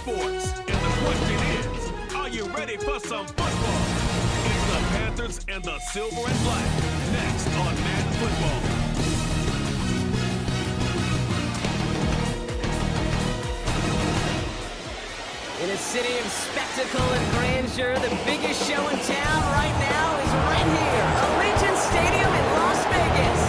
sports. And the question is, are you ready for some football? It's the Panthers and the Silver and Black. Next on Madden Football. In a city of spectacle and grandeur, the biggest show in town right now is right here, Allegiant Stadium in Las Vegas.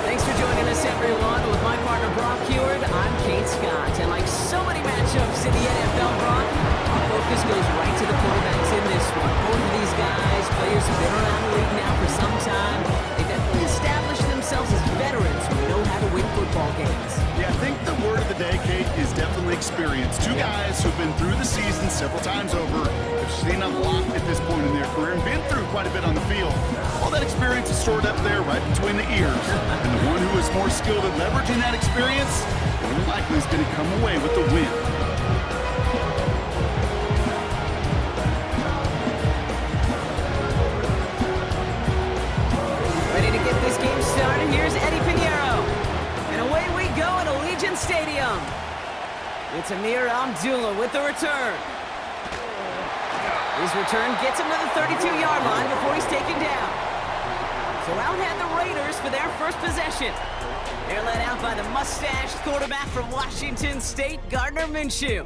Thanks for joining us, everyone. With my partner, Brock Heward, I'm Kate Scott. And like so many matchups in the NFL, Brock, our focus goes right to the quarterbacks in this one. Both of these guys, players who've been around the league now for some time, they definitely established themselves as veterans who know how to win football games. Yeah, I think the word of the day, Kate, is definitely experience. Two guys who've been through the season several times over, have seen a lot at this point in their career, and been through quite a bit on the field. All that experience is stored up there right between the ears. And the one who is more skilled at leveraging that experience, more likely is going to come away with the win. Ready to get this game started? Here's Eddie Pinheiro. And away we go at Allegiant Stadium. It's Amir Abdullah with the return. His return gets him to the 32-yard line before he's taken down. So out head the Raiders for their first possession. They're led out by the mustached quarterback from Washington State, Gardner Minshew.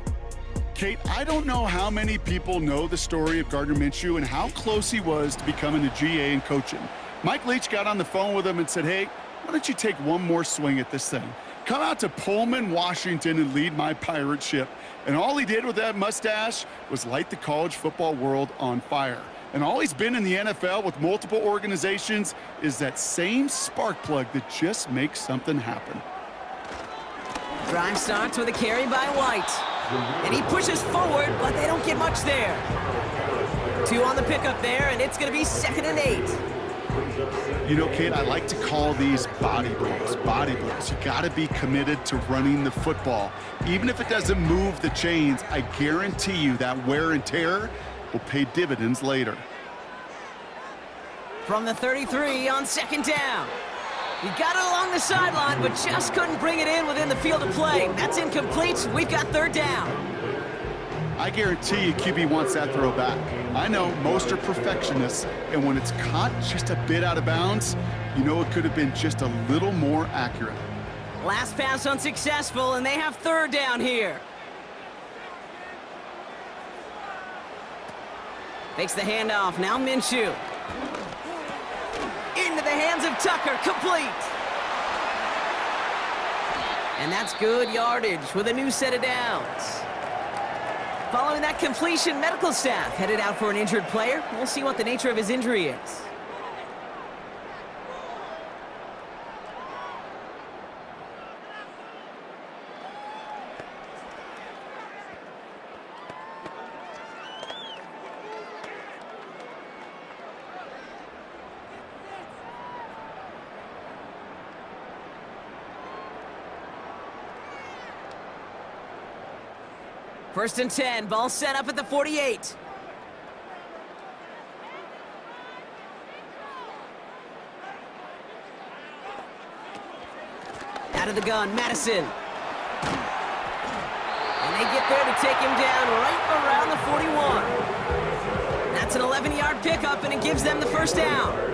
Kate, I don't know how many people know the story of Gardner Minshew and how close he was to becoming a GA and coaching. Mike Leach got on the phone with him and said, hey, why don't you take one more swing at this thing? Come out to Pullman, Washington, and lead my pirate ship. And all he did with that mustache was light the college football world on fire. And all he's been in the NFL with multiple organizations is that same spark plug that just makes something happen. Drive starts with a carry by White. And he pushes forward, but they don't get much there. 2 on the pickup there, and it's going to be 2nd and 8. You know, Kate, I like to call these body blows. Body blows. You got to be committed to running the football. Even if it doesn't move the chains, I guarantee you that wear and tear will pay dividends later. From the 33 on 2nd down. He got it along the sideline, but just couldn't bring it in within the field of play. That's incomplete. We've got 3rd down. I guarantee you QB wants that throw back. I know most are perfectionists, and when it's caught just a bit out of bounds, you know it could have been just a little more accurate. Last pass unsuccessful, and they have 3rd down here. Fakes the handoff, now Minshew. Into the hands of Tucker, complete. And that's good yardage with a new set of downs. Following that completion, medical staff headed out for an injured player. We'll see what the nature of his injury is. First and 10, ball set up at the 48. Out of the gun, Madison. And they get there to take him down right around the 41. That's an 11-yard pickup, and it gives them the 1st down.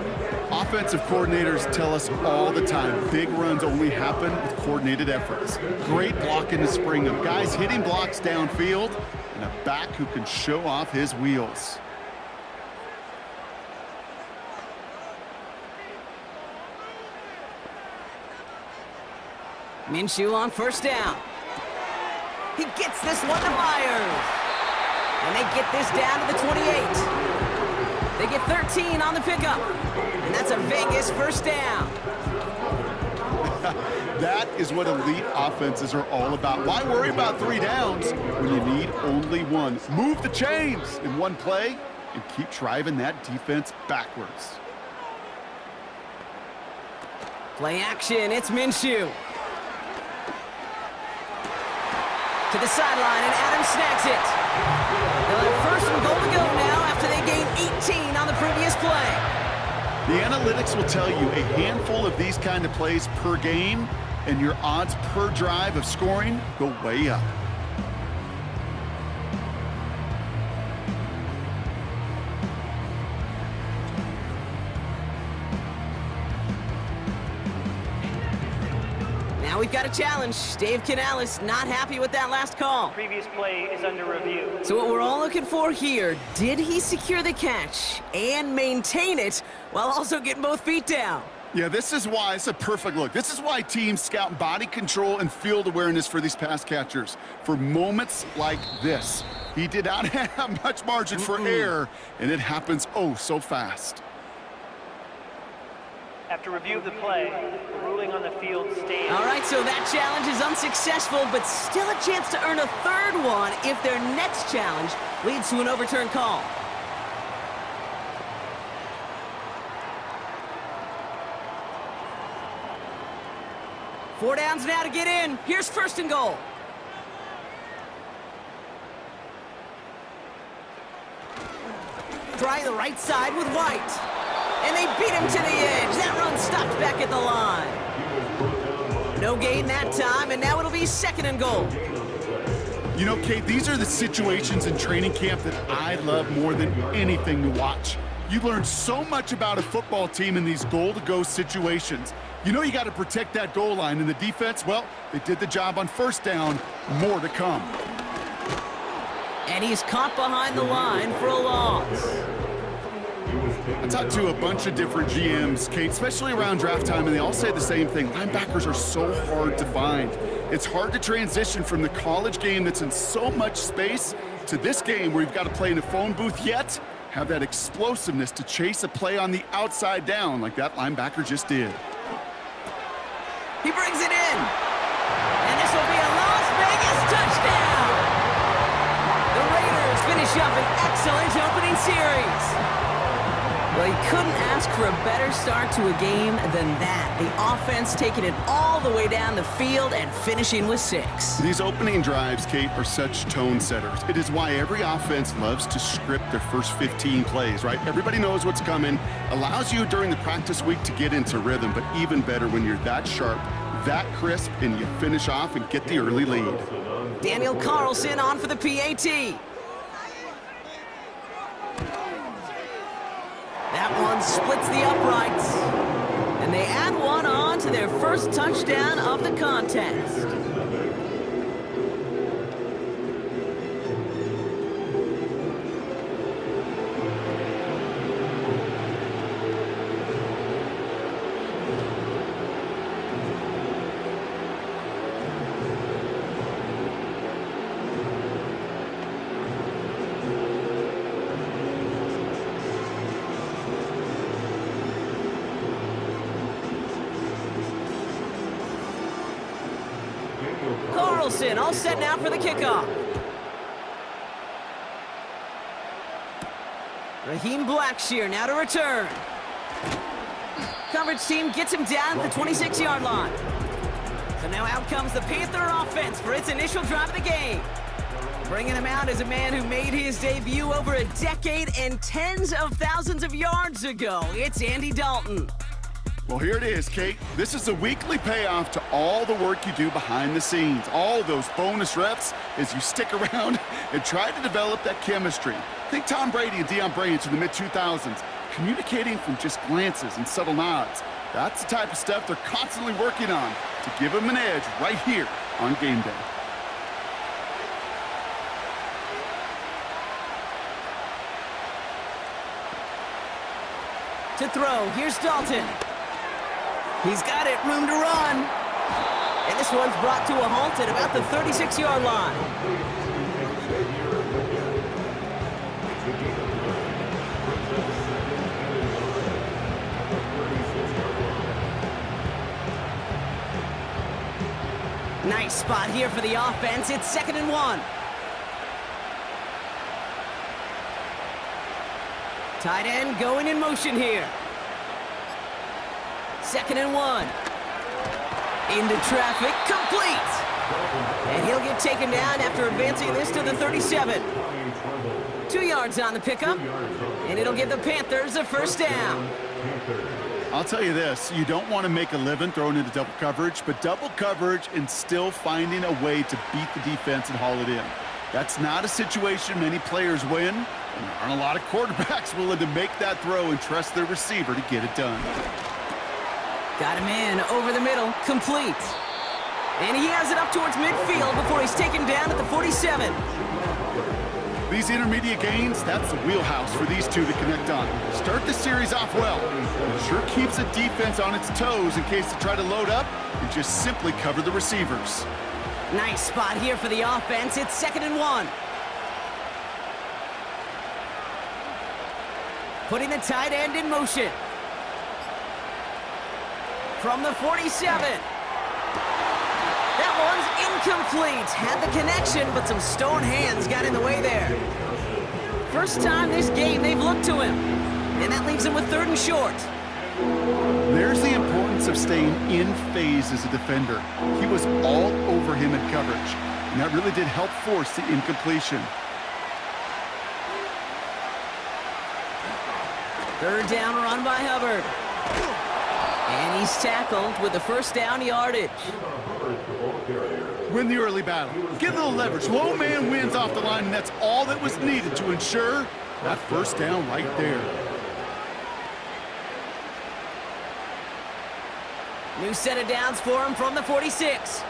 Offensive coordinators tell us all the time, big runs only happen with coordinated efforts. Great block in the spring of guys hitting blocks downfield and a back who can show off his wheels. Minshew on 1st down. He gets this one to Myers. And they get this down to the 28. They get 13 on the pickup. And that's a Vegas 1st down. That is what elite offenses are all about. Why worry about 3 downs when you need only 1? Move the chains in one play and keep driving that defense backwards. Play action, it's Minshew. To the sideline, and Adams snags it. They'll have 1st and goal to go now after they gain 18 on the previous play. The analytics will tell you a handful of these kind of plays per game, and your odds per drive of scoring go way up. Now we've got a challenge. Dave Canales not happy with that last call. Previous play is under review. So what we're all looking for here, did he secure the catch and maintain it while also getting both feet down? Yeah, this is why it's a perfect look. This is why teams scout body control and field awareness for these pass catchers. For moments like this, he did not have much margin for error, and it happens oh so fast. After review of the play, the ruling on the field stands. All right, so that challenge is unsuccessful, but still a chance to earn a third one if their next challenge leads to an overturned call. Four downs now to get in. Here's first and goal. Try the right side with White. And they beat him to the edge. That run stopped back at the line. No gain that time, and now it'll be second and goal. You know, Kate, these are the situations in training camp that I love more than anything to watch. You learn so much about a football team in these goal-to-go situations. You know you got to protect that goal line, and the defense, well, they did the job on first down. More to come. And he's caught behind the line for a loss. I talked to a bunch of different GMs, Kate, especially around draft time, and they all say the same thing. Linebackers are so hard to find. It's hard to transition from the college game that's in so much space to this game where you've got to play in a phone booth, yet have that explosiveness to chase a play on the outside down like that linebacker just did. He brings it in. And this will be a Las Vegas touchdown. The Raiders finish up an excellent opening series. Well, you couldn't ask for a better start to a game than that. The offense taking it all the way down the field and finishing with 6. These opening drives, Kate, are such tone setters. It is why every offense loves to script their first 15 plays, right? Everybody knows what's coming. Allows you during the practice week to get into rhythm, but even better when you're that sharp, that crisp, and you finish off and get the early lead. Daniel Carlson on for the PAT. That one splits the uprights. And they add one on to their first touchdown of the contest. Carlson all set now for the kickoff. Raheem Blackshear now to return. Coverage team gets him down at the 26-yard line. So now out comes the Panther offense for its initial drive of the game. Bringing him out is a man who made his debut over a decade and tens of thousands of yards ago. It's Andy Dalton. Well, here it is, Kate. This is a weekly payoff to all the work you do behind the scenes. All those bonus reps as you stick around and try to develop that chemistry. Think Tom Brady and Deion Branch in the mid-2000s, communicating from just glances and subtle nods. That's the type of stuff they're constantly working on to give them an edge right here on game day. To throw, here's Dalton. He's got it, room to run. And this one's brought to a halt at about the 36-yard line. Nice spot here for the offense. It's 2nd and 1. Tight end going in motion here. 2nd and 1. Into traffic, complete. And he'll get taken down after advancing this to the 37. 2 yards on the pickup, and it'll give the Panthers a first down. I'll tell you this, you don't want to make a living throwing into double coverage, but double coverage and still finding a way to beat the defense and haul it in. That's not a situation many players win, and there aren't a lot of quarterbacks willing to make that throw and trust their receiver to get it done. Got him in over the middle, complete. And he has it up towards midfield before he's taken down at the 47. These intermediate gains, that's the wheelhouse for these two to connect on. Start the series off well. It sure keeps the defense on its toes in case they try to load up and just simply cover the receivers. Nice spot here for the offense. It's 2nd and 1. Putting the tight end in motion. From the 47. That one's incomplete. Had the connection, but some stone hands got in the way there. First time this game they've looked to him. And that leaves him with 3rd and short. There's the importance of staying in phase as a defender. He was all over him in coverage, and that really did help force the incompletion. 3rd down run by Hubbard. And he's tackled with the 1st down yardage. Win the early battle. Get a little leverage. Low man wins off the line, and that's all that was needed to ensure that 1st down right there. New set of downs for him from the 46.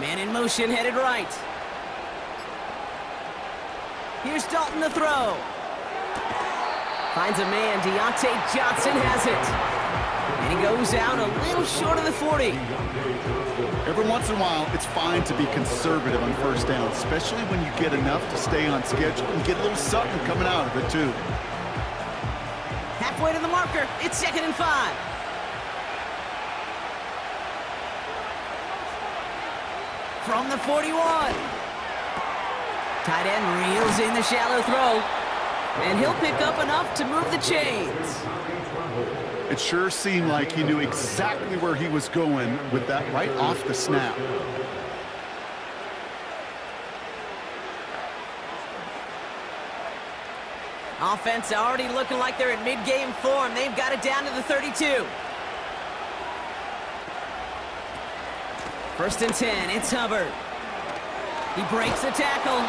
Man in motion, headed right. Here's Dalton to throw. Finds a man. Deontay Johnson has it. And he goes out a little short of the 40. Every once in a while, it's fine to be conservative on 1st down, especially when you get enough to stay on schedule and get a little something coming out of it, too. Halfway to the marker. It's 2nd and 5. From the 41. Tight end reels in the shallow throw. And he'll pick up enough to move the chains. It sure seemed like he knew exactly where he was going with that right off the snap. Offense already looking like they're in mid-game form. They've got it down to the 32. 1st and 10, it's Hubbard. He breaks the tackle,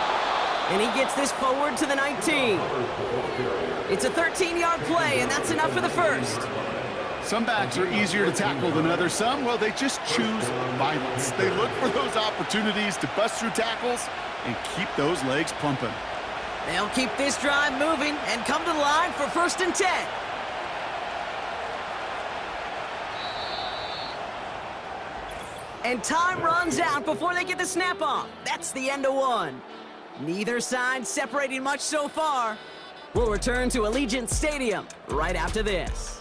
and he gets this forward to the 19. It's a 13-yard play, and that's enough for the 1st. Some backs are easier to tackle than others. Some, well, they just choose violence. They look for those opportunities to bust through tackles and keep those legs pumping. They'll keep this drive moving and come to the line for 1st and 10. And time runs out before they get the snap off. That's the end of 1. Neither side separating much so far. We'll return to Allegiant Stadium right after this.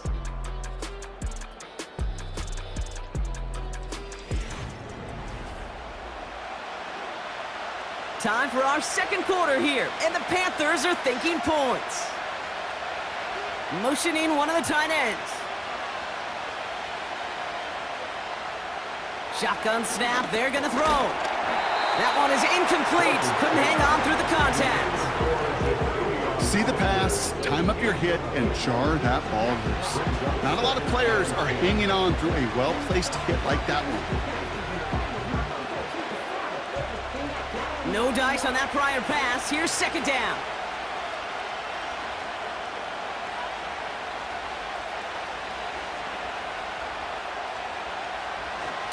Time for our 2nd quarter here, and the Panthers are thinking points. Motioning one of the tight ends. Shotgun snap, they're gonna throw. That one is incomplete. Couldn't hang on through the contact. See the pass, time up your hit, and jar that ball loose. Not a lot of players are hanging on through a well-placed hit like that one. No dice on that prior pass. Here's 2nd down.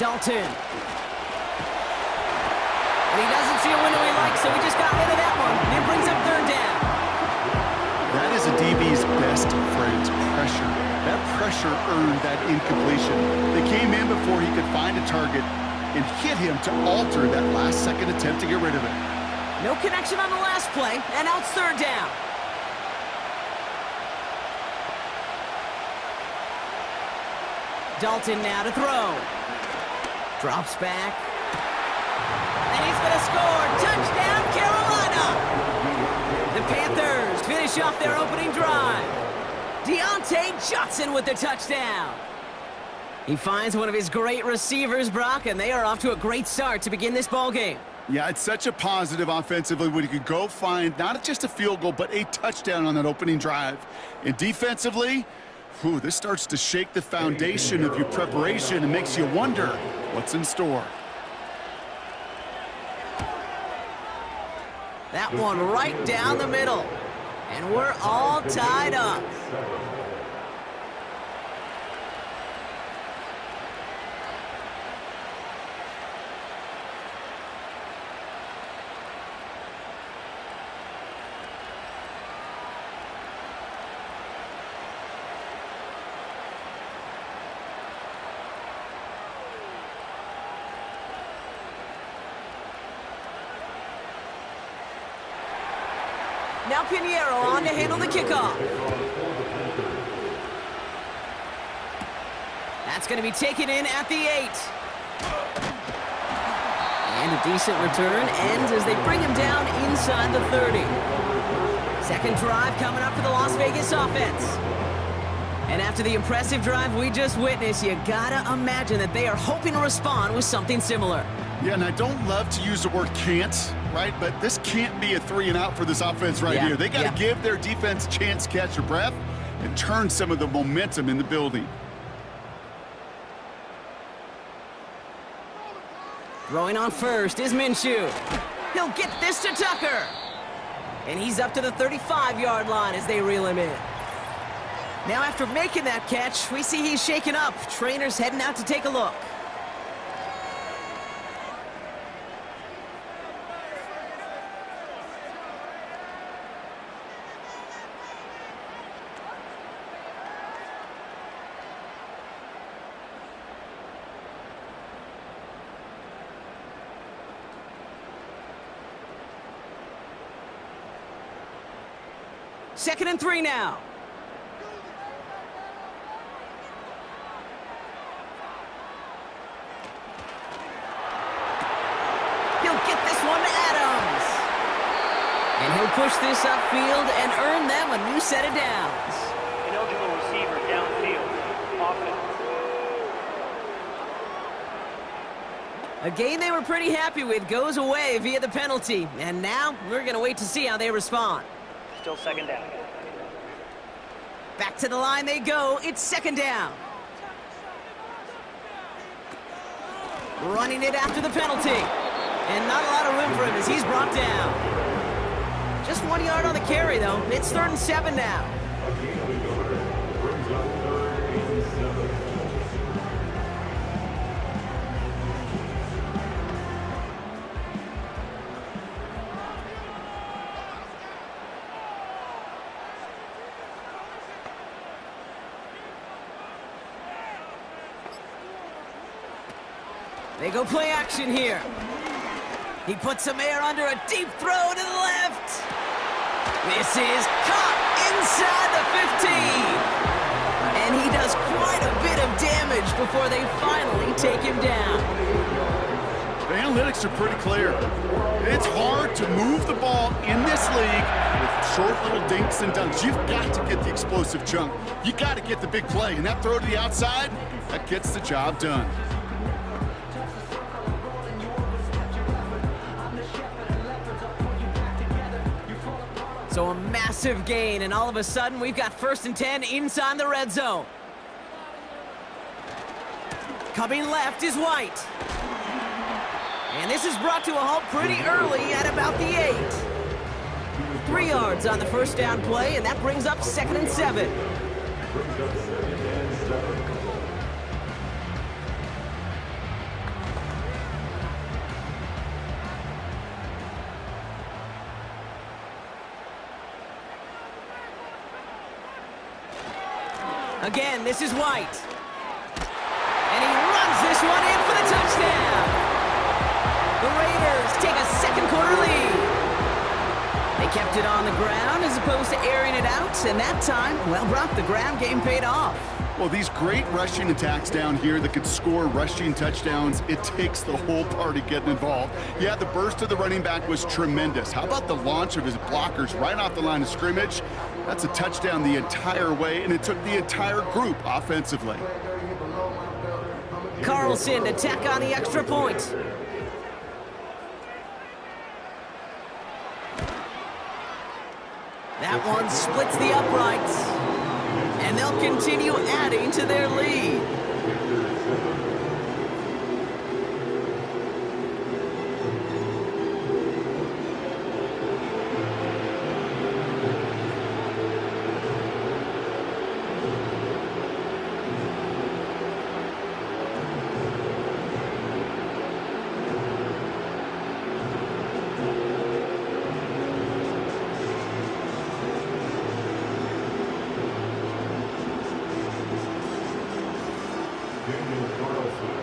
Dalton. And he doesn't see a window he likes, so he just got rid of that one. And it brings up 3rd down. That is a DB's best friend, pressure. That pressure earned that incompletion. They came in before he could find a target and hit him to alter that last-second attempt to get rid of it. No connection on the last play, and now it's 3rd down. Dalton now to throw. Drops back. And he's going to score. Touchdown, Carolina! The Panthers finish off their opening drive. Deontay Johnson with the touchdown. He finds one of his great receivers, Brock, and they are off to a great start to begin this ballgame. Yeah, it's such a positive offensively when you could go find not just a field goal, but a touchdown on that opening drive. And defensively, this starts to shake the foundation of your preparation and makes you wonder what's in store. That one right down the middle. And we're all tied up. Now Pinheiro on to handle the kickoff. That's going to be taken in at the 8. And a decent return ends as they bring him down inside the 30. Second drive coming up for the Las Vegas offense. And after the impressive drive we just witnessed, you gotta imagine that they are hoping to respond with something similar. Yeah, and I don't love to use the word can't, right? But this can't be a 3 and out for this offense right here. They got to give their defense a chance to catch their breath and turn some of the momentum in the building. Throwing on first is Minshew. He'll get this to Tucker. And he's up to the 35-yard line as they reel him in. Now after making that catch, we see he's shaken up. Trainer's heading out to take a look. Second and 3 now. He'll get this one to Adams. And he'll push this upfield and earn them a new set of downs. An eligible receiver downfield. Offense. A game they were pretty happy with goes away via the penalty. And now we're going to wait to see how they respond. Still second down. Back to the line they go. It's second down. Running it after the penalty. And not a lot of room for him as he's brought down. Just 1 yard on the carry, though. It's 3rd and 7 now. They go play action here. He puts some air under a deep throw to the left. This is caught inside the 15. And he does quite a bit of damage before they finally take him down. The analytics are pretty clear. It's hard to move the ball in this league with short little dinks and dunks. You've got to get the explosive chunk. You got to get the big play. And that throw to the outside, that gets the job done. So a massive gain, and all of a sudden, we've got 1st and 10 inside the red zone. Coming left is White. And this is brought to a halt pretty early at about the 8. 3 yards on the first down play, and that brings up 2nd and 7. Again, this is White. And he runs this one in for the touchdown. The Raiders take a second quarter lead. They kept it on the ground as opposed to airing it out, and that time, well, Brock, the ground game paid off. Well, these great rushing attacks down here that could score rushing touchdowns, it takes the whole party getting involved. Yeah, the burst of the running back was tremendous. How about the launch of his blockers right off the line of scrimmage? That's a touchdown the entire way, and it took the entire group offensively. Carlson to tack on the extra point. That one splits the uprights. And they'll continue adding to their lead.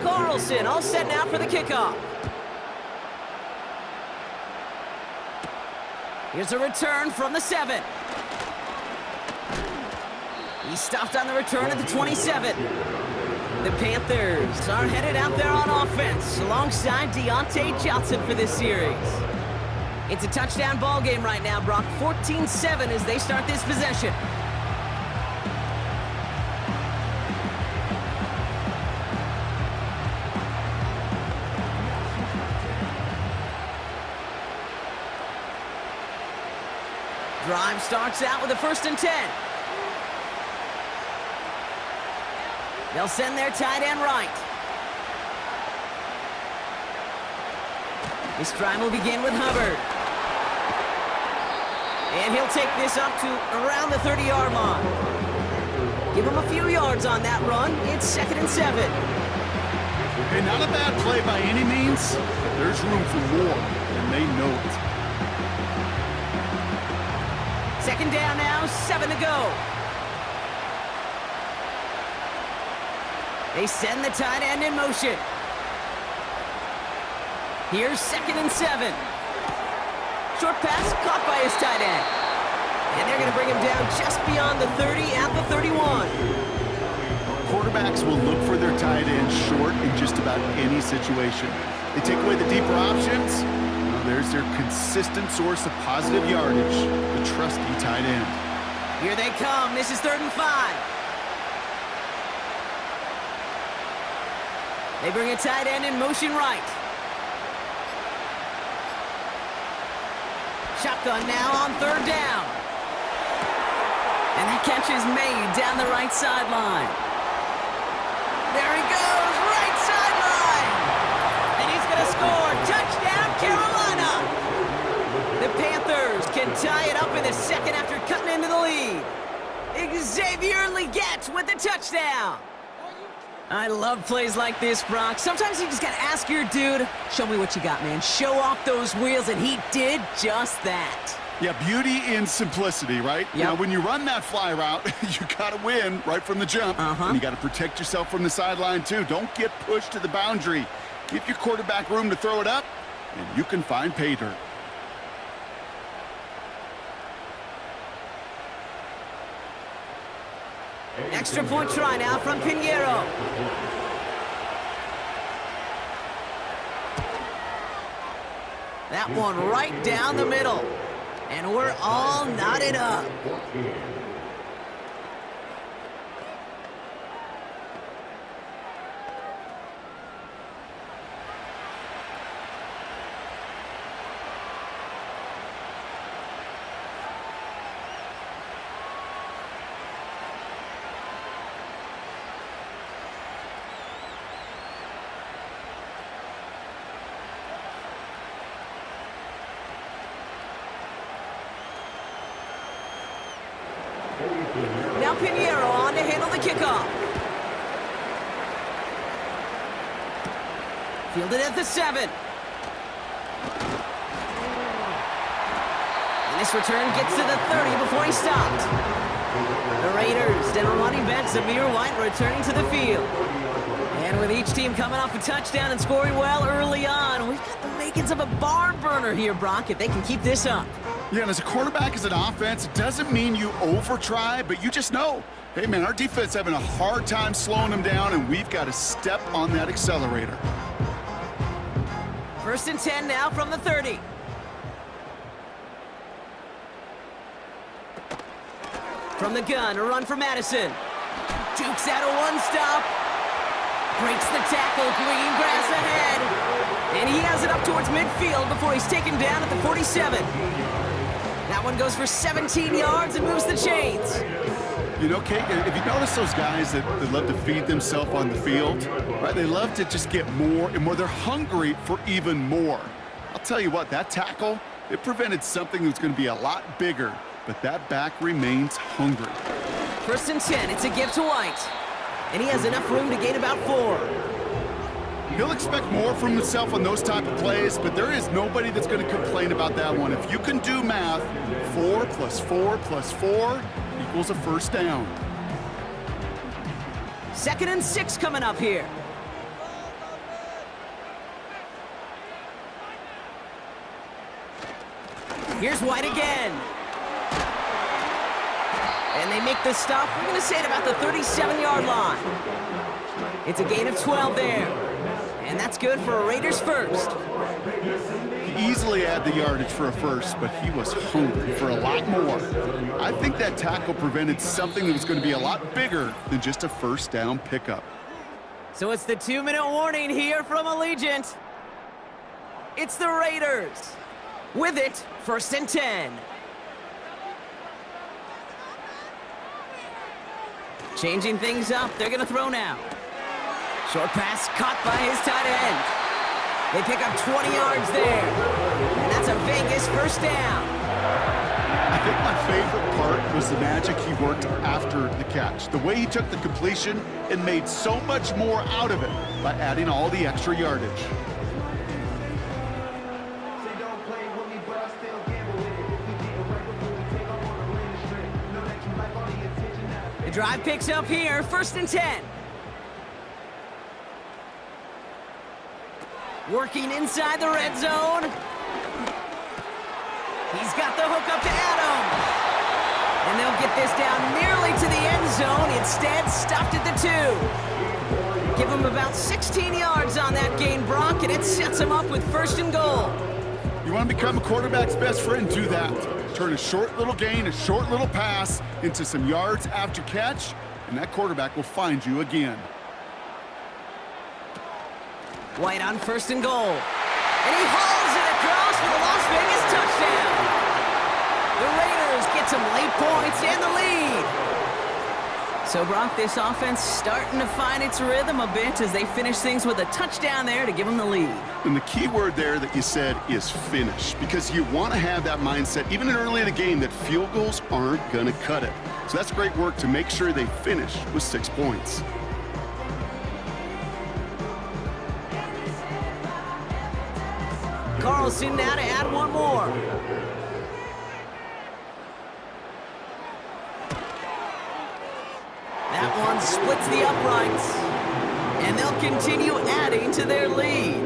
Carlson all set now for the kickoff. Here's a return from the 7. He stopped on the return at the 27. The Panthers are headed out there on offense alongside Deontay Johnson for this series. It's a touchdown ball game right now, Brock. 14-7 as they start this possession. Drive starts out with a 1st and 10. They'll send their tight end right. This drive will begin with Hubbard. And he'll take this up to around the 30-yard line. Give him a few yards on that run. It's 2nd and 7. Okay, not a bad play by any means, but there's room for more, and they know it. 2nd down now, 7 to go. They send the tight end in motion. Here's 2nd and 7. Short pass caught by his tight end. And they're going to bring him down just beyond the 30 at the 31. Quarterbacks will look for their tight end short in just about any situation. They take away the deeper options. Well, there's their consistent source of positive yardage, the trusty tight end. Here they come. This is 3rd and 5. They bring a tight end in motion right. Shotgun now on 3rd down. And that catch is made down the right sideline. There he goes, right sideline. And he's going to score. Touchdown, Carolina. The Panthers can tie it up in the 2nd after cutting into the lead. Xavier Legette with the touchdown. I love plays like this, Brock. Sometimes you just got to ask your dude, show me what you got, man. Show off those wheels, and he did just that. Yeah, beauty in simplicity, right? Yep. Now, when you run that fly route, you got to win right from the jump. And you got to protect yourself from the sideline, too. Don't get pushed to the boundary. Give your quarterback room to throw it up, and you can find pay dirt. Extra point try now from Pinheiro. That one right down the middle. And we're all knotted up. Now Pinheiro on to handle the kickoff. Fielded at the 7. And this return gets to the 30 before he stopped. The Raiders and a running back, Zamir White, returning to the field. And with each team coming off a touchdown and scoring well early on, we've got the makings of a barn burner here, Brock, if they can keep this up. Yeah, and as a quarterback, as an offense, it doesn't mean you over-try, but you just know, hey, man, our defense having a hard time slowing them down, and we've got to step on that accelerator. 1st and 10 now from the 30. From the gun, a run for Madison. Jukes out a one-stop. Breaks the tackle, green grass ahead. And he has it up towards midfield before he's taken down at the 47. That one goes for 17 yards and moves the chains. You know, Kate, if you notice those guys that love to feed themselves on the field, right? They love to just get more and more. They're hungry for even more. I'll tell you what, that tackle, it prevented something that's going to be a lot bigger, but that back remains hungry. 1st and 10, it's a give to White. And he has enough room to gain about 4. He'll expect more from himself on those type of plays, but there is nobody that's going to complain about that one. If you can do math, 4 + 4 + 4 equals a 1st down. 2nd and 6 coming up here. Here's White again. And they make the stop. We're going to say it about the 37-yard line. It's a gain of 12 there. And that's good for a Raiders first. He easily had the yardage for a first, but he was hungry for a lot more. I think that tackle prevented something that was going to be a lot bigger than just a first down pickup. So it's the 2-minute warning here from Allegiant. It's the Raiders. With it, 1st and 10. Changing things up, they're going to throw now. Short pass caught by his tight end. They pick up 20 yards there. And that's a Vegas first down. I think my favorite part was the magic he worked after the catch. The way he took the completion and made so much more out of it by adding all the extra yardage. The drive picks up here, 1st and 10. Working inside the red zone. He's got the hook up to Adam. And they'll get this down nearly to the end zone. Instead, stopped at the 2. Give him about 16 yards on that gain, Brock, and it sets him up with 1st and goal. You want to become a quarterback's best friend, do that. Turn a short little gain, a short little pass into some yards after catch, and that quarterback will find you again. White on 1st and goal. And he hauls it across for the Las Vegas touchdown. The Raiders get some late points and the lead. So, Brock, this offense starting to find its rhythm a bit as they finish things with a touchdown there to give them the lead. And the key word there that you said is finish, because you want to have that mindset, even early in the game, that field goals aren't going to cut it. So that's great work to make sure they finish with 6 points. Carlson now to add one more. That one splits the uprights. And they'll continue adding to their lead.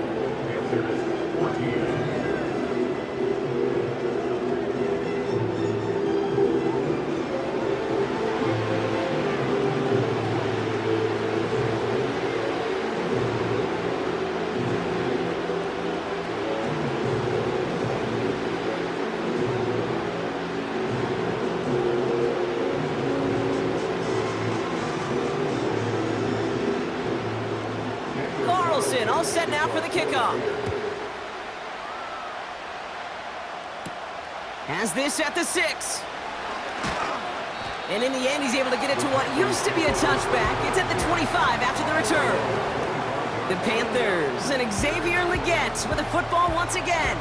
All set now for the kickoff. Has this at the 6. And in the end, he's able to get it to what used to be a touchback. It's at the 25 after the return. The Panthers and Xavier Legette with the football once again.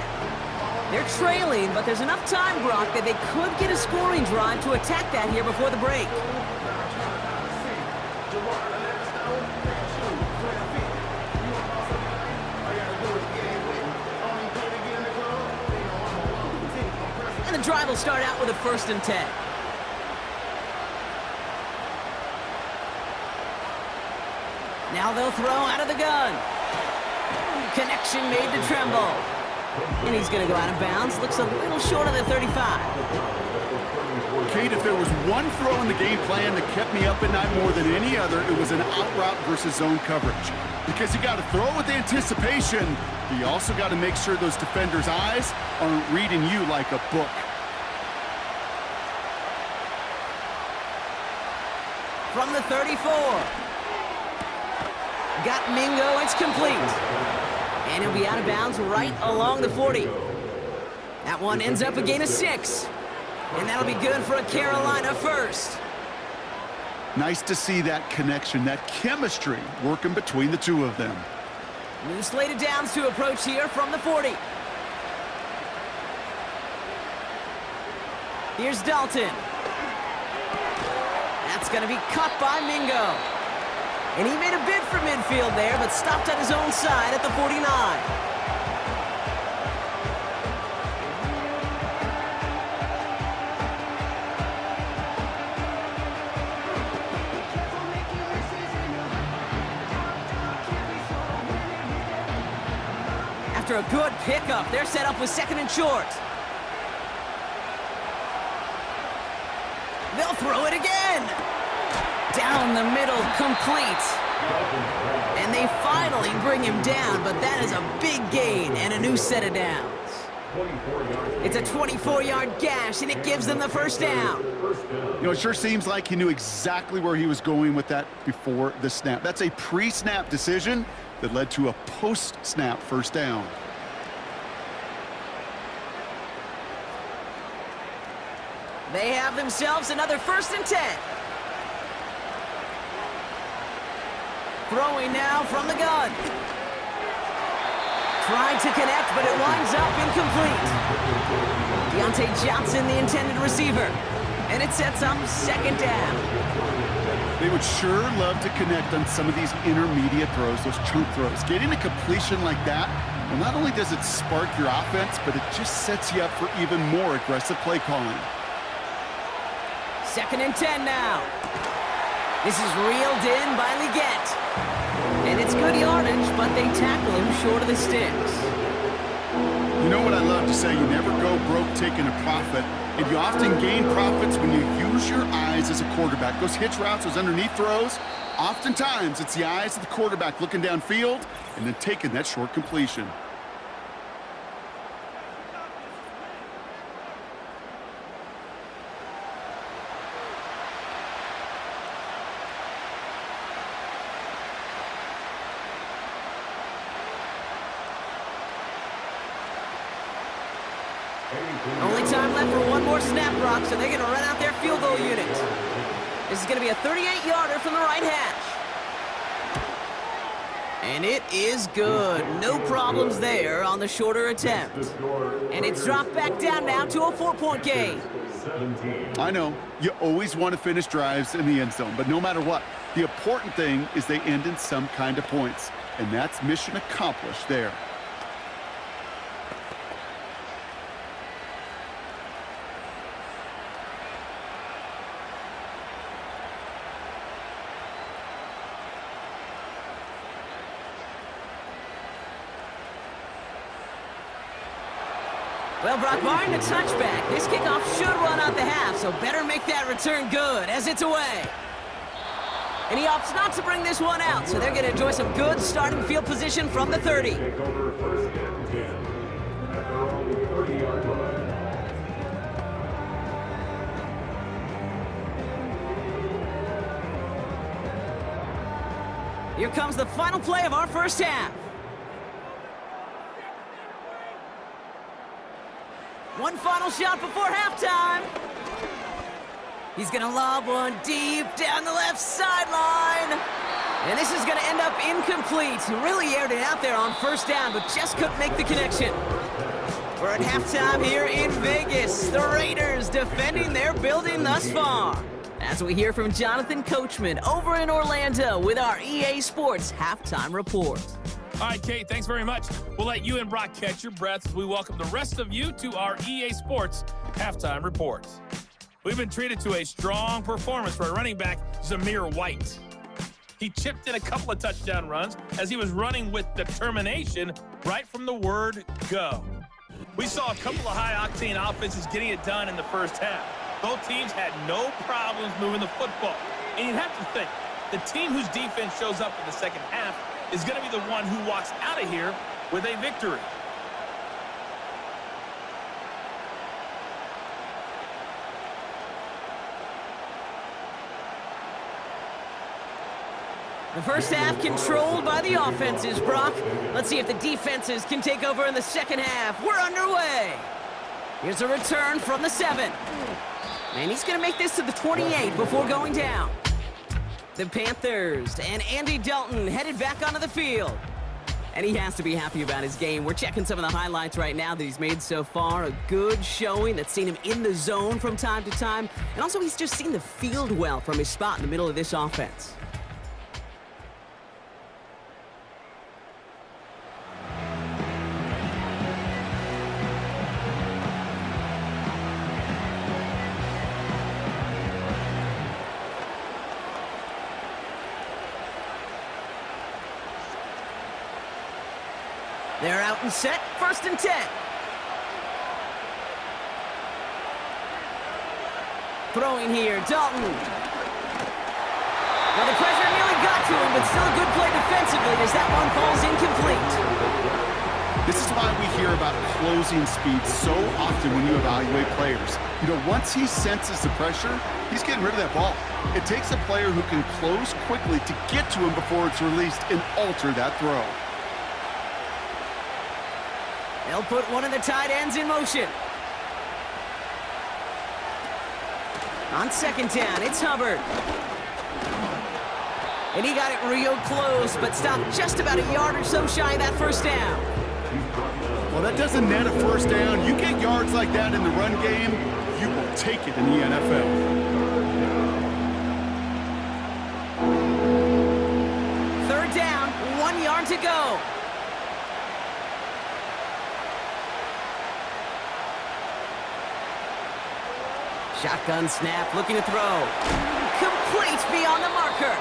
They're trailing, but there's enough time, Brock, that they could get a scoring drive to attack that here before the break. And the drive will start out with a 1st and 10. Now they'll throw out of the gun. Connection made to Tremble. And he's going to go out of bounds. Looks a little short of the 35. Kate, if there was one throw in the game plan that kept me up at night more than any other, it was an out route versus zone coverage. Because you got to throw with anticipation, but you also got to make sure those defenders' eyes aren't reading you like a book. From the 34. Got Mingo, it's complete. And he'll be out of bounds right along the 40. That one ends up a gain of 6. And that'll be good for a Carolina first. Nice to see that connection, that chemistry working between the two of them. New slated downs to approach here from the 40. Here's Dalton. That's going to be caught by Mingo. And he made a bid for midfield there, but stopped at his own side at the 49. After a good pickup, they're set up with 2nd and short. Down the middle, complete. And they finally bring him down, but that is a big gain and a new set of downs. It's a 24-yard gash, and it gives them the first down. You know, it sure seems like he knew exactly where he was going with that before the snap. That's a pre-snap decision that led to a post-snap first down. They have themselves another 1st and 10. Throwing now from the gun. Trying to connect, but it winds up incomplete. Deontay Johnson, the intended receiver. And it sets up 2nd down. They would sure love to connect on some of these intermediate throws, those chunk throws. Getting a completion like that, well, not only does it spark your offense, but it just sets you up for even more aggressive play calling. 2nd and 10 now. This is reeled in by Leggett. And it's good yardage, but they tackle him short of the sticks. You know what I love to say? You never go broke taking a profit, and you often gain profits when you use your eyes as a quarterback. Those hitch routes, those underneath throws, oftentimes it's the eyes of the quarterback looking downfield and then taking that short completion. Only time left for one more snap, Brock, so they're going to run out their field goal unit. This is going to be a 38-yarder from the right hash. And it is good. No problems there on the shorter attempt. And it's dropped back down now to a 4-point game. I know, you always want to finish drives in the end zone, but no matter what, the important thing is they end in some kind of points. And that's mission accomplished there. Well, Brock, barring the touchback, this kickoff should run out the half, so better make that return good as it's away. And he opts not to bring this one out, so they're going to enjoy some good starting field position from the 30. Here comes the final play of our first half. One final shot before halftime. He's going to lob one deep down the left sideline. And this is going to end up incomplete. He really aired it out there on first down, but just couldn't make the connection. We're at halftime here in Vegas. The Raiders defending their building thus far. As we hear from Jonathan Coachman over in Orlando with our EA Sports Halftime Report. All right, Kate, thanks very much. We'll let you and Brock catch your breaths as we welcome the rest of you to our EA Sports Halftime Report. We've been treated to a strong performance for our running back, Zamir White. He chipped in a couple of touchdown runs as he was running with determination right from the word go. We saw a couple of high-octane offenses getting it done in the first half. Both teams had no problems moving the football. And you'd have to think, the team whose defense shows up in the second half is going to be the one who walks out of here with a victory. The first half controlled by the offenses, Brock. Let's see if the defenses can take over in the second half. We're underway. Here's a return from the 7. And he's going to make this to the 28 before going down. The Panthers and Andy Dalton headed back onto the field. And he has to be happy about his game. We're checking some of the highlights right now that he's made so far. A good showing that's seen him in the zone from time to time. And also he's just seen the field well from his spot in the middle of this offense. They're out and set, 1st and 10. Throwing here, Dalton. Well, the pressure nearly got to him, but still a good play defensively as that one falls incomplete. This is why we hear about closing speed so often when you evaluate players. You know, once he senses the pressure, he's getting rid of that ball. It takes a player who can close quickly to get to him before it's released and alter that throw. They'll put one of the tight ends in motion. On second down, it's Hubbard. And he got it real close, but stopped just about a yard or so shy of that first down. Well, that doesn't net a first down. You get yards like that in the run game, you will take it in the NFL. Third down, 1 yard to go. Shotgun snap, looking to throw. Complete beyond the marker.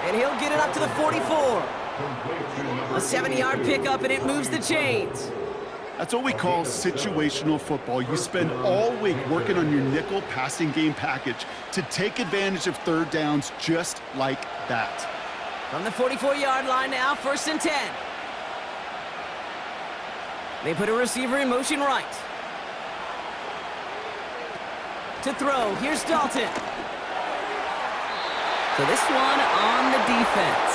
And he'll get it up to the 44. A 7-yard pickup, and it moves the chains. That's what we call situational football. You spend all week working on your nickel passing game package to take advantage of third downs just like that. From the 44-yard line now, 1st and 10. They put a receiver in motion right. To throw, here's Dalton. So this one on the defense.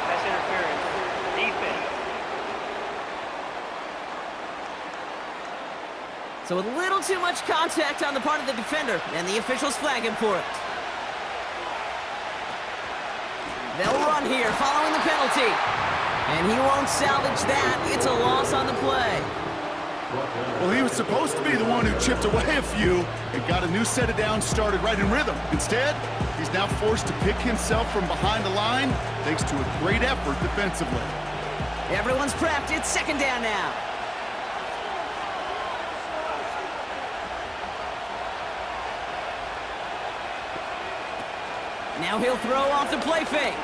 Pass interference. Defense. So a little too much contact on the part of the defender, and the officials flag him for it. They'll run here following the penalty. And he won't salvage that. It's a loss on the play. Well, he was supposed to be the one who chipped away a few and got a new set of downs started right in rhythm. Instead, he's now forced to pick himself from behind the line thanks to a great effort defensively. Everyone's prepped. It's second down now. Now he'll throw off the play fake.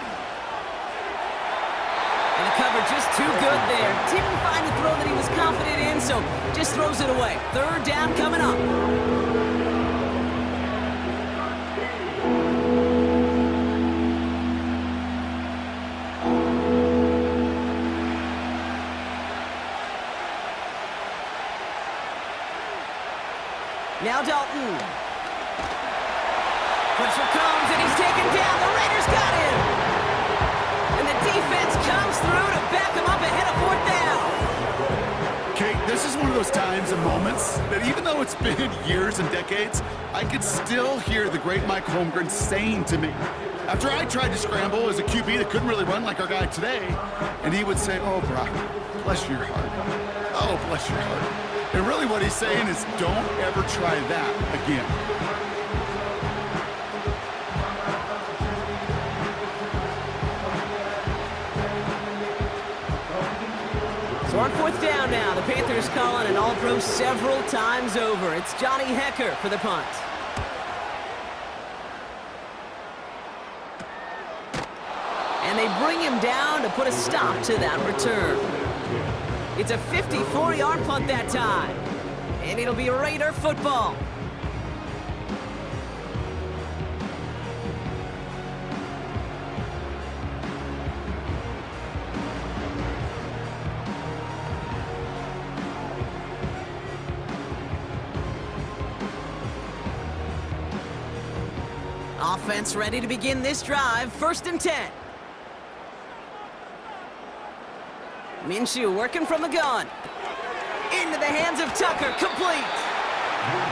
And the cover just too good there. Didn't find the throw that he was confident in, so just throws it away. Third down coming up. Now Dalton. Pressure comes, and he's taken down. The Raiders got him. And the defense comes through to back him up ahead of 4th down. Kate, this is one of those times and moments that even though it's been years and decades, I could still hear the great Mike Holmgren saying to me, after I tried to scramble as a QB that couldn't really run like our guy today, and he would say, "Oh, Brock, bless your heart. Oh, bless your heart." And really what he's saying is, don't ever try that again. So on 4th down now, the Panthers calling an all-pro several times over. It's Johnny Hecker for the punt. And they bring him down to put a stop to that return. It's a 54-yard punt that time. And it'll be Raider football. Offense ready to begin this drive. 1st and 10. Minshew working from the gun. Into the hands of Tucker. Complete.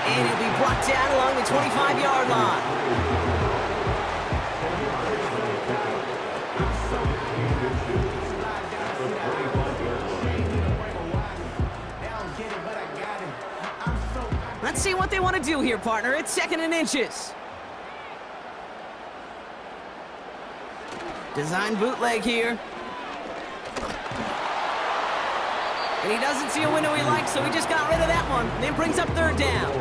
And he'll be brought down along the 25-yard line. Let's see what they want to do here, partner. It's 2nd and inches. Design bootleg here. And he doesn't see a window he likes, so he just got rid of that one. And then brings up 3rd down.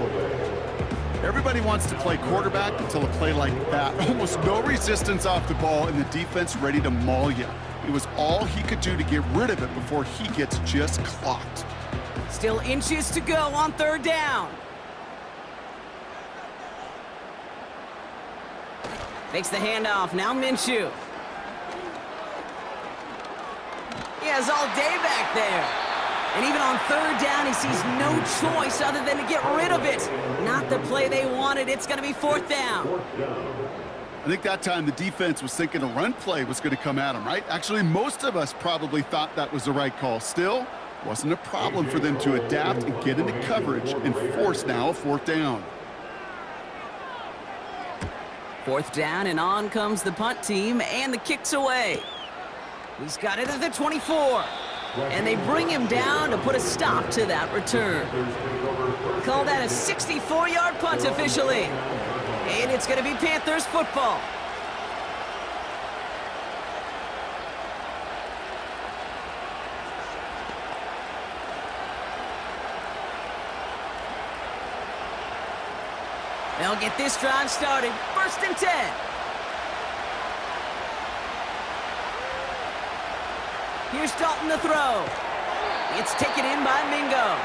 Everybody wants to play quarterback until a play like that. Almost no resistance off the ball and the defense ready to maul you. It was all he could do to get rid of it before he gets just clocked. Still inches to go on 3rd down. Fakes the handoff. Now Minshew. He has all day back there. And even on third down, he sees no choice other than to get rid of it. Not the play they wanted. It's going to be fourth down. I think that time the defense was thinking a run play was going to come at them, right? Actually, most of us probably thought that was the right call. Still, wasn't a problem for them to adapt and get into coverage and force now a fourth down. Fourth down, and on comes the punt team, and the kick's away. He's got it at the 24. And they bring him down to put a stop to that return. Call that a 64-yard punt officially. And it's going to be Panthers football. They'll get this drive started. First and 10. Here's Dalton to throw. It's taken in by Mingo.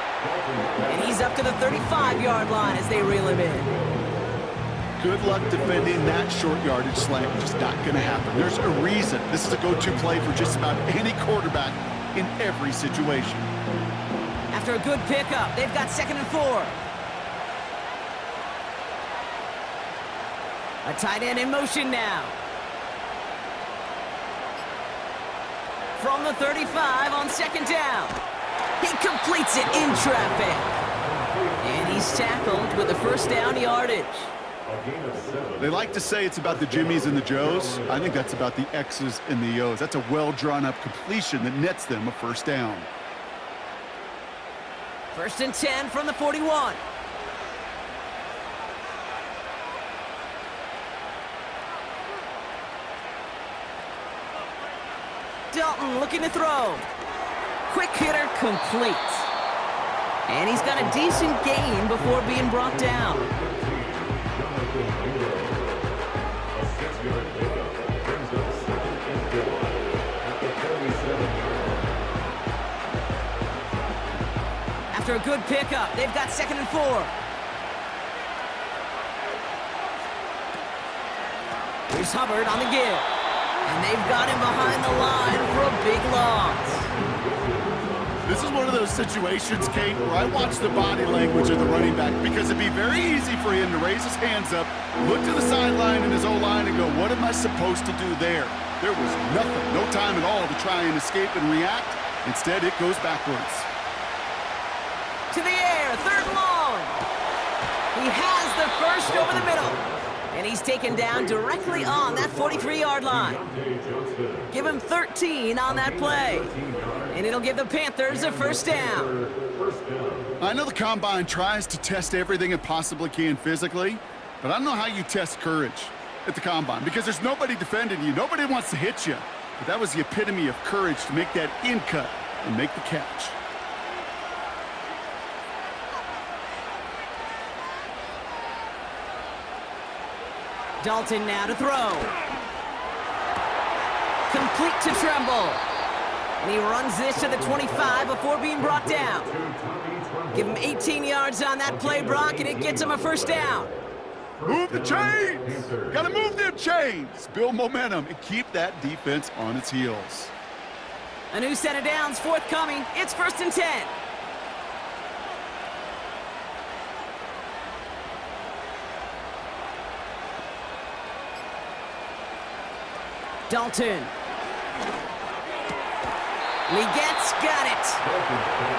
And he's up to the 35-yard line as they reel him in. Good luck defending that short yardage slant. Just not going to happen. There's a reason. This is a go-to play for just about any quarterback in every situation. After a good pickup, they've got 2nd and 4. A tight end in motion now. From the 35 on 2nd down. He completes it in traffic. And he's tackled with the first down yardage. They like to say it's about the Jimmies and the Joes. I think that's about the X's and the O's. That's a well-drawn-up completion that nets them a first down. First and 10 from the 41. Dalton looking to throw. Quick hitter complete. And he's got a decent gain before being brought down. After a good pickup, they've got 2nd and 4. Here's Hubbard on the give. And they've got him behind the line for a big loss. This is one of those situations, Kate, where I watch the body language of the running back because it'd be very easy for him to raise his hands up, look to the sideline in his O-line and go, what am I supposed to do there? There was nothing, no time at all to try and escape and react. Instead, it goes backwards. To the air, 3rd and long. He has the first over the middle. And he's taken down directly on that 43-yard line. Give him 13 on that play. And it'll give the Panthers a first down. I know the Combine tries to test everything it possibly can physically, but I don't know how you test courage at the Combine because there's nobody defending you. Nobody wants to hit you. But that was the epitome of courage to make that in cut and make the catch. Dalton now to throw. Complete to Tremble. And he runs this to the 25 before being brought down. Give him 18 yards on that play, Brock, and it gets him a first down. Move the chains! Gotta move them chains! Build momentum and keep that defense on its heels. A new set of downs forthcoming. It's 1st and 10. Dalton. Legette's got it.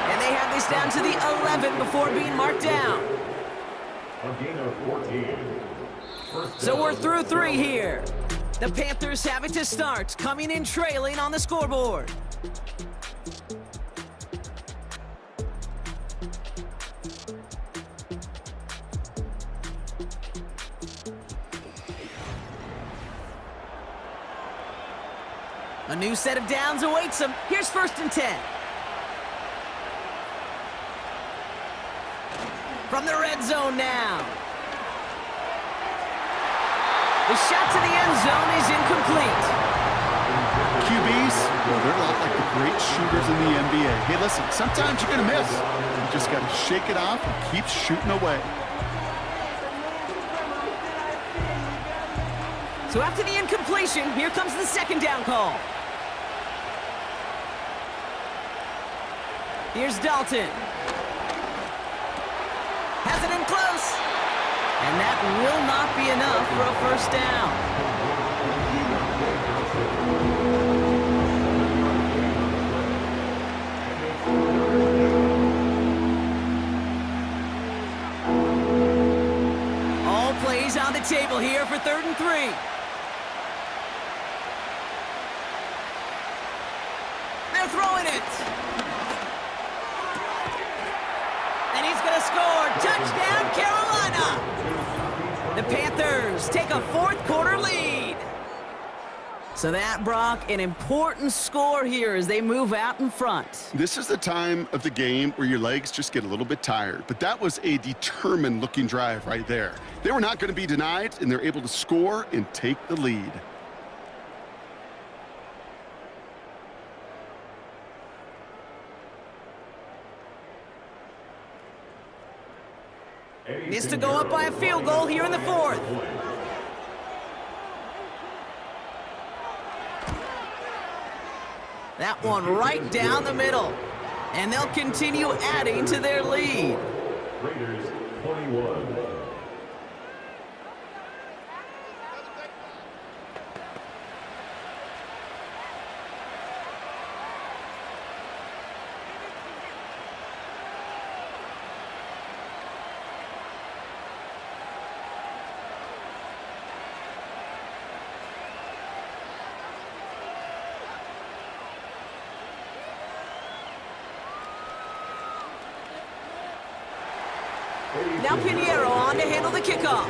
And they have this down to the 11 before being marked down. So we're through 3 here. The Panthers have it to start, coming in trailing on the scoreboard. A new set of downs awaits them. Here's 1st and 10. From the red zone now. The shot to the end zone is incomplete. QBs, well, they're a lot like the great shooters in the NBA. Hey, listen, sometimes you're going to miss. You just got to shake it off and keep shooting away. So after the incompletion, here comes the second down call. Here's Dalton. Has it in close. And that will not be enough for a first down. All plays on the table here for 3rd and 3. They're throwing it. And he's going to score. Touchdown, Carolina. The Panthers take a 4th quarter lead. So that, Brock, an important score here as they move out in front. This is the time of the game where your legs just get a little bit tired. But that was a determined-looking drive right there. They were not going to be denied, and they're able to score and take the lead. Needs to go up by a field goal here in the 4th. That one right down the middle. And they'll continue adding to their lead. Raiders 21. Now Pinheiro on to handle the kickoff.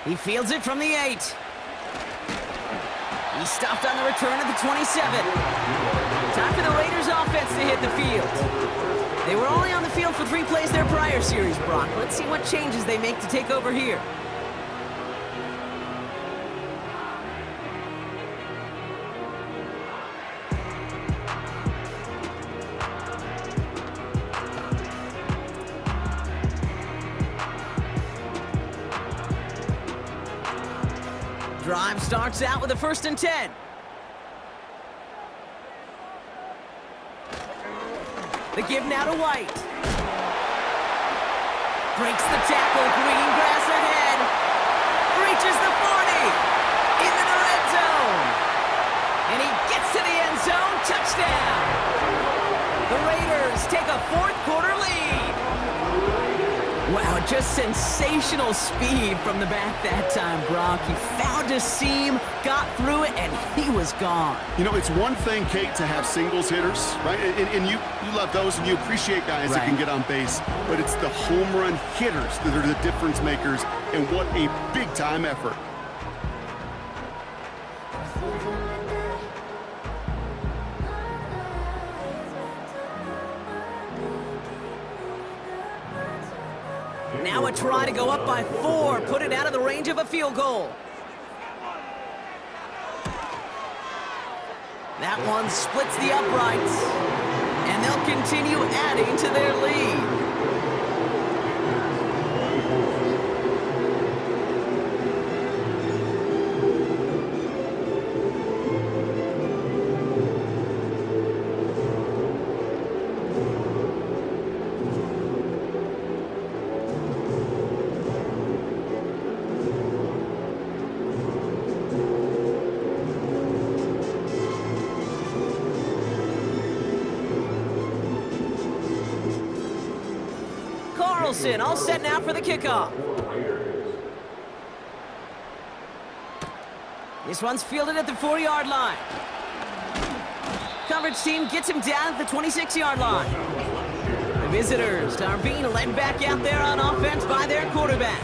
He fields it from the 8. He stopped on the return at the 27. Time for the Raiders offense to hit the field. They were only on the field for 3 plays their prior series, Brock. Let's see what changes they make to take over here. Drive starts out with a 1st and 10. The give now to White. Breaks the tackle, green grass ahead. Reaches the 40. Into the red zone. And he gets to the end zone. Touchdown. The Raiders take a 4th quarter lead. Wow, just sensational speed from the back that time, Brock. He found a seam, got through it, and he was gone. You know, it's one thing, Kate, to have singles hitters, right? And you love those, and you appreciate guys that can get on base. But it's the home run hitters that are the difference makers, and what a big-time effort. Now a try to go up by 4, put it out of the range of a field goal. That one splits the uprights, and they'll continue adding to their lead. All set now for the kickoff. This one's fielded at the 4-yard line. Coverage team gets him down at the 26-yard line. The visitors are being led back out there on offense by their quarterback.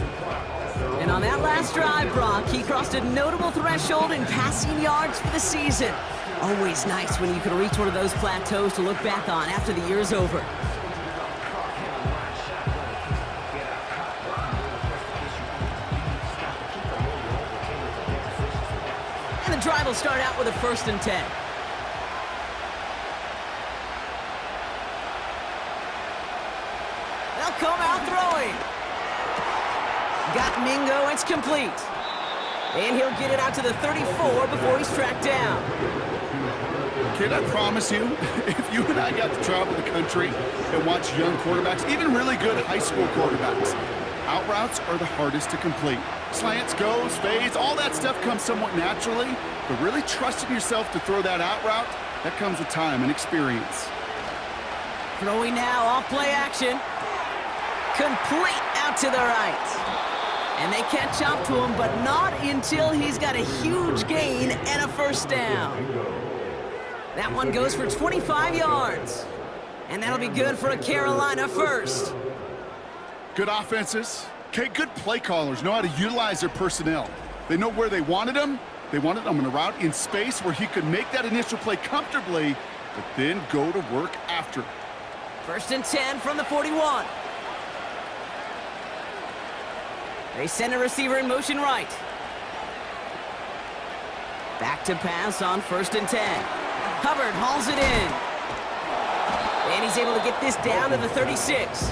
And on that last drive, Brock, he crossed a notable threshold in passing yards for the season. Always nice when you can reach one of those plateaus to look back on after the year's over. The drive will start out with a 1st and 10. They'll come out throwing. Got Mingo, it's complete. And he'll get it out to the 34 before he's tracked down. Kid, I promise you, if you and I got to travel the country and watch young quarterbacks, even really good high school quarterbacks, out routes are the hardest to complete. Slants, goes, fades, all that stuff comes somewhat naturally, but really trusting yourself to throw that out route, that comes with time and experience. Throwing now, off play action. Complete out to the right. And they catch up to him, but not until he's got a huge gain and a first down. That one goes for 25 yards. And that'll be good for a Carolina first. Good offenses. Okay, good play callers know how to utilize their personnel. They know where they wanted him. They wanted him on a route in space where he could make that initial play comfortably, but then go to work after. First and 10 from the 41. They send a receiver in motion right. Back to pass on first and 10. Hubbard hauls it in. And he's able to get this down to the 36.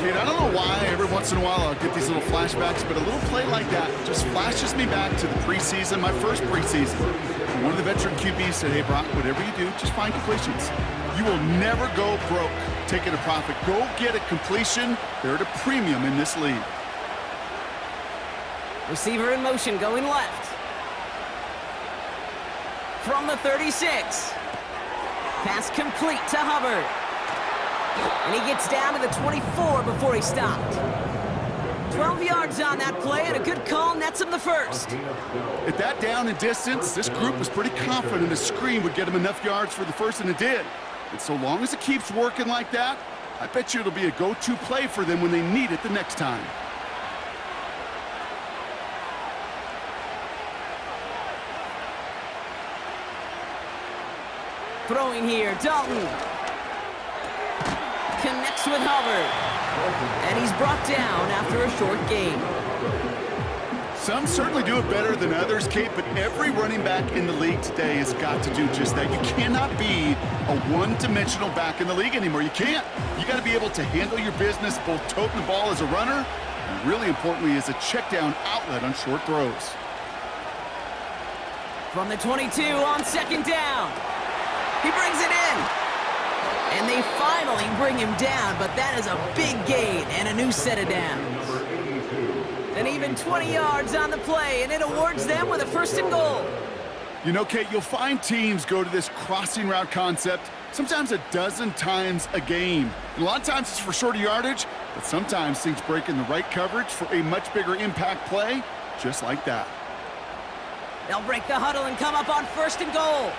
Kid, I don't know why every once in a while I'll get these little flashbacks, but a little play like that just flashes me back to the preseason, my first preseason. One of the veteran QBs said, hey, Brock, whatever you do, just find completions. You will never go broke taking a profit. Go get a completion. They're at a premium in this league. Receiver in motion going left. From the 36. Pass complete to Hubbard. And he gets down to the 24 before he stopped. 12 yards on that play, and a good call nets him the first. At that down and distance, this group was pretty confident a screen would get him enough yards for the first, and it did. And so long as it keeps working like that, I bet you it'll be a go-to play for them when they need it the next time. Throwing here, Dalton. Connects with Hubbard. And he's brought down after a short gain. Some certainly do it better than others, Kate, but every running back in the league today has got to do just that. You cannot be a one-dimensional back in the league anymore. You can't. You got to be able to handle your business, both toting the ball as a runner, and really importantly as a check-down outlet on short throws. From the 22 on second down. He brings it in. And they finally bring him down, but that is a big gain and a new set of downs. And even 20 yards on the play, and it awards them with a first and goal. You know, Kate, you'll find teams go to this crossing route concept sometimes a dozen times a game. And a lot of times it's for shorter yardage, but sometimes things break in the right coverage for a much bigger impact play, just like that. They'll break the huddle and come up on first and goal.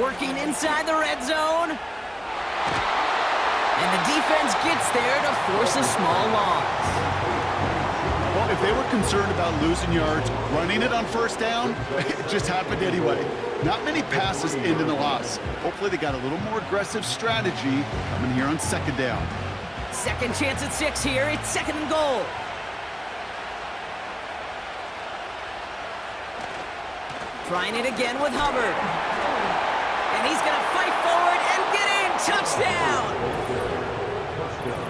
Working inside the red zone. And the defense gets there to force a small loss. Well, if they were concerned about losing yards, running it on first down, it just happened anyway. Not many passes end in a loss. Hopefully they got a little more aggressive strategy coming here on second down. Second chance at 6 here. It's second and goal. Trying it again with Hubbard. And he's going to fight forward and get in. Touchdown!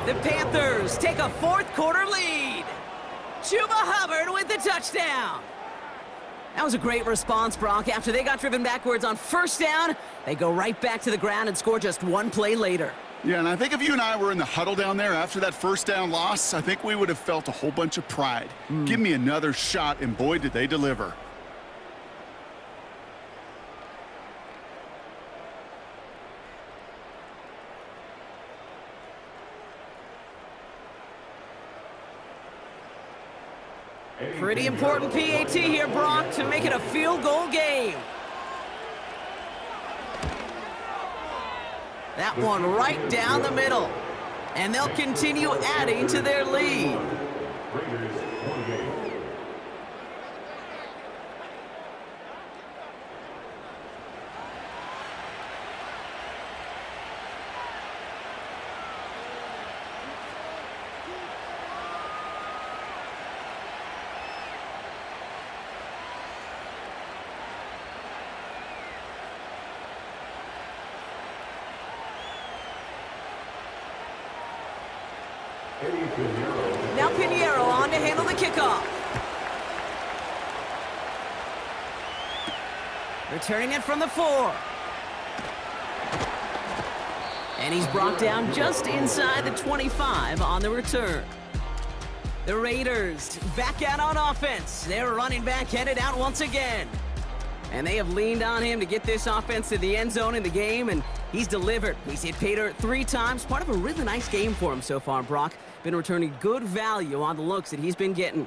The Panthers take a fourth quarter lead. Chuba Hubbard with the touchdown. That was a great response, Brock. After they got driven backwards on first down, they go right back to the ground and score just one play later. Yeah, and I think if you and I were in the huddle down there after that first down loss, I think we would have felt a whole bunch of pride. Give me another shot, and boy, did they deliver. Pretty important PAT here, Brock, to make it a field goal game. That one right down the middle. And they'll continue adding to their lead. Now Pinheiro on to handle the kickoff. Returning it from the 4. And he's brought down just inside the 25 on the return. The Raiders back out on offense. Their running back headed out once again. And they have leaned on him to get this offense to the end zone in the game, and he's delivered. He's hit pay dirt 3 times. Part of a really nice game for him so far, Brock. Been returning good value on the looks that he's been getting.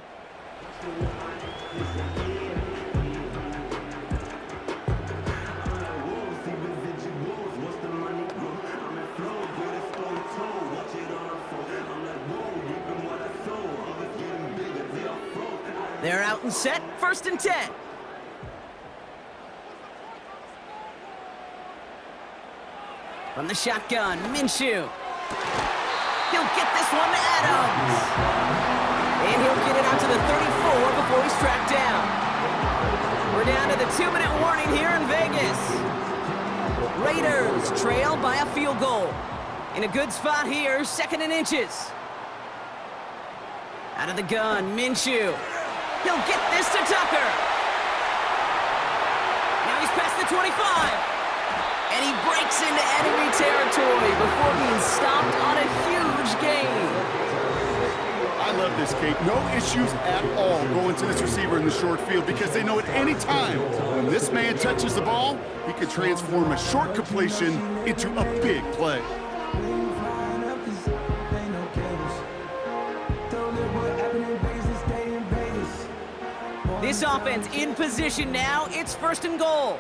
They're out and set, 1st and 10. From the shotgun, Minshew. He'll get this one to Adams. And he'll get it out to the 34 before he's tracked down. We're down to the 2-minute warning here in Vegas. Raiders trail by a field goal. In a good spot here, 2nd and inches. Out of the gun, Minshew. He'll get this to Tucker. Now he's past the 25. And he breaks into enemy territory before being stopped on a huge gain. I love this, Kate. No issues at all going to this receiver in the short field because they know at any time when this man touches the ball, he could transform a short completion into a big play. This offense in position now. It's 1st and goal.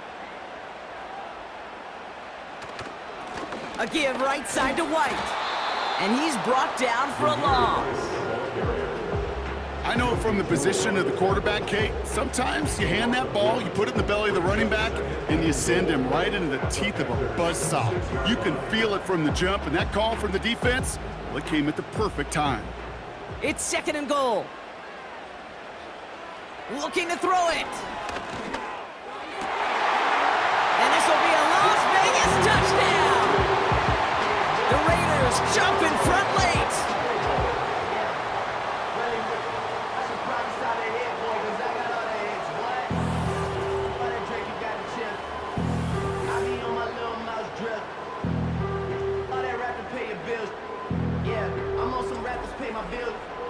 A give right side to White. And he's brought down for a loss. I know from the position of the quarterback, Kate, sometimes you hand that ball, you put it in the belly of the running back, and you send him right into the teeth of a buzzsaw. You can feel it from the jump, and that call from the defense, well, it came at the perfect time. It's 2nd and goal. Looking to throw it. And this will be a Las Vegas touchdown. The Raiders jump in front late.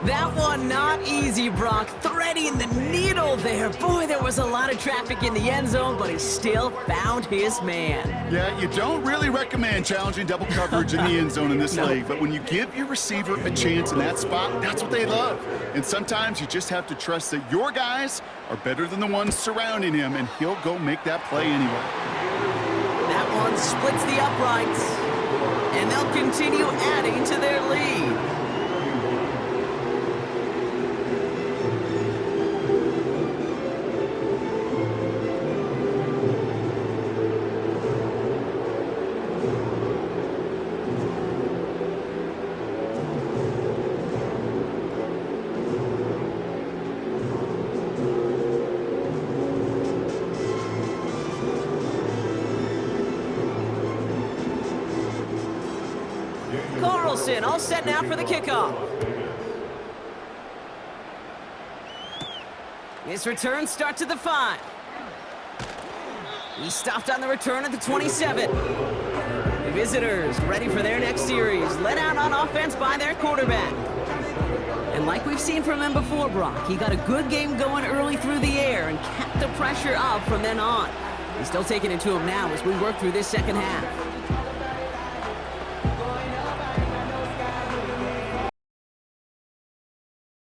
That one not easy, Brock. Threading the needle there. Boy, there was a lot of traffic in the end zone, but he still found his man. Yeah, you don't really recommend challenging double coverage in the end zone in this league, but when you give your receiver a chance in that spot, that's what they love. And sometimes you just have to trust that your guys are better than the ones surrounding him, and he'll go make that play anyway. That one splits the uprights, and they'll continue adding to their lead. Carlson all set now for the kickoff. His return starts at the 5. He stopped on the return at the 27. The visitors ready for their next series, led out on offense by their quarterback. And like we've seen from him before, Brock, he got a good game going early through the air and kept the pressure up from then on. He's still taking it to him now as we work through this second half.